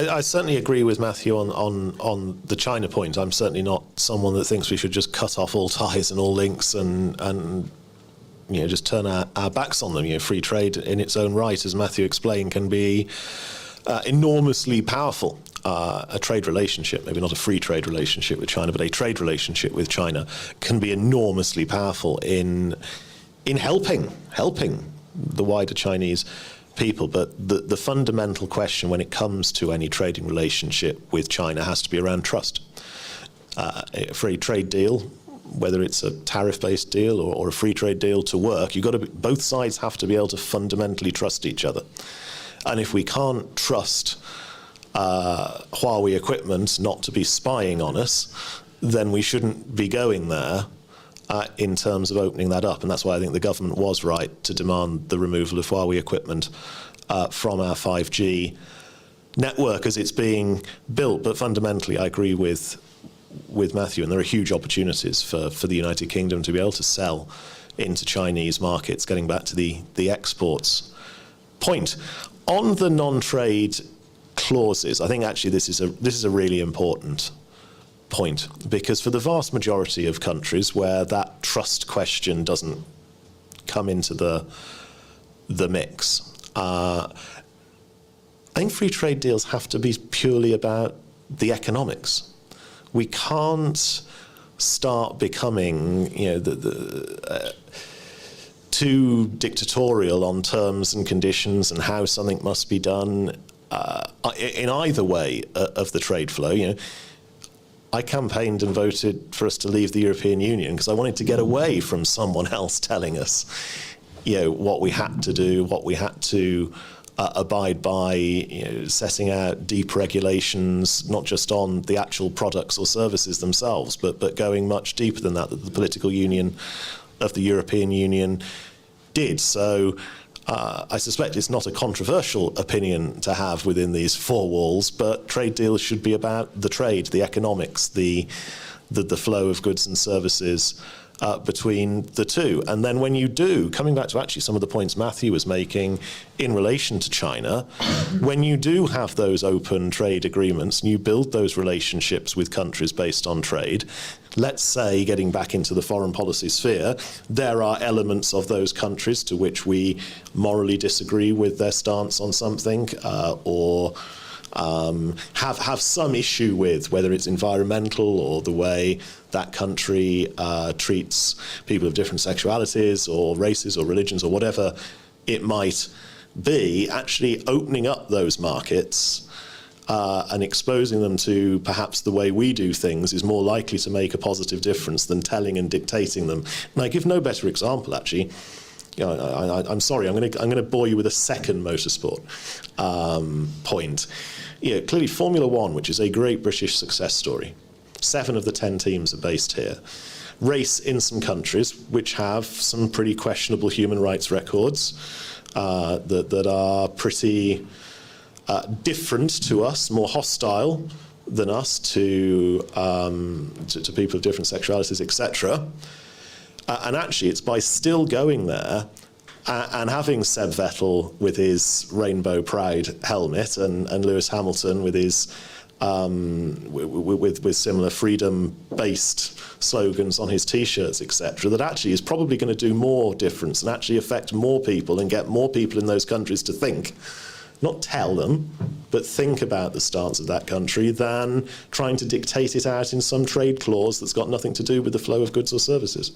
I certainly agree with Matthew on the China point. I'm certainly not someone that thinks we should just cut off all ties and all links and just turn our backs on them. Free trade in its own right, as Matthew explained, can be enormously powerful. A trade relationship, maybe not a free trade relationship with China, but a trade relationship with China can be enormously powerful in helping the wider Chinese people. But the fundamental question when it comes to any trading relationship with China has to be around trust. A free trade deal, whether it's a tariff-based deal or a free trade deal, to work, both sides have to be able to fundamentally trust each other. And if we can't trust Huawei equipment not to be spying on us, then we shouldn't be going there in terms of opening that up. And that's why I think the government was right to demand the removal of Huawei equipment from our 5G network as it's being built. But fundamentally, I agree with Matthew, and there are huge opportunities for the United Kingdom to be able to sell into Chinese markets, getting back to the exports point. On the non-trade clauses, I think actually this is a really important point, because for the vast majority of countries where that trust question doesn't come into the mix, I think free trade deals have to be purely about the economics. We can't start becoming, too dictatorial on terms and conditions and how something must be done in either way of the trade flow. I campaigned and voted for us to leave the European Union because I wanted to get away from someone else telling us, what we had to do, what we had to abide by, setting out deep regulations, not just on the actual products or services themselves, but going much deeper than that the political union of the European Union did. So I suspect it's not a controversial opinion to have within these four walls, but trade deals should be about the trade, the economics, the flow of goods and services between the two. And then when you do, coming back to actually some of the points Matthew was making in relation to China, when you do have those open trade agreements and you build those relationships with countries based on trade, let's say, getting back into the foreign policy sphere, there are elements of those countries to which we morally disagree with their stance on something, or have some issue with, whether it's environmental or the way that country treats people of different sexualities or races or religions or whatever it might be. Actually opening up those markets and exposing them to perhaps the way we do things is more likely to make a positive difference than telling and dictating them. And I give no better example, actually. I'm sorry, I'm going to bore you with a second motorsport point. Clearly Formula One, which is a great British success story, 7 of the 10 teams are based here, race in some countries which have some pretty questionable human rights records that are pretty different to us, more hostile than us to people of different sexualities, etc. And actually, it's by still going there and having Seb Vettel with his Rainbow Pride helmet and Lewis Hamilton with his with similar freedom-based slogans on his T-shirts, etc., that actually is probably going to do more difference and actually affect more people and get more people in those countries to think, not tell them, but think about the stance of that country than trying to dictate it out in some trade clause that's got nothing to do with the flow of goods or services.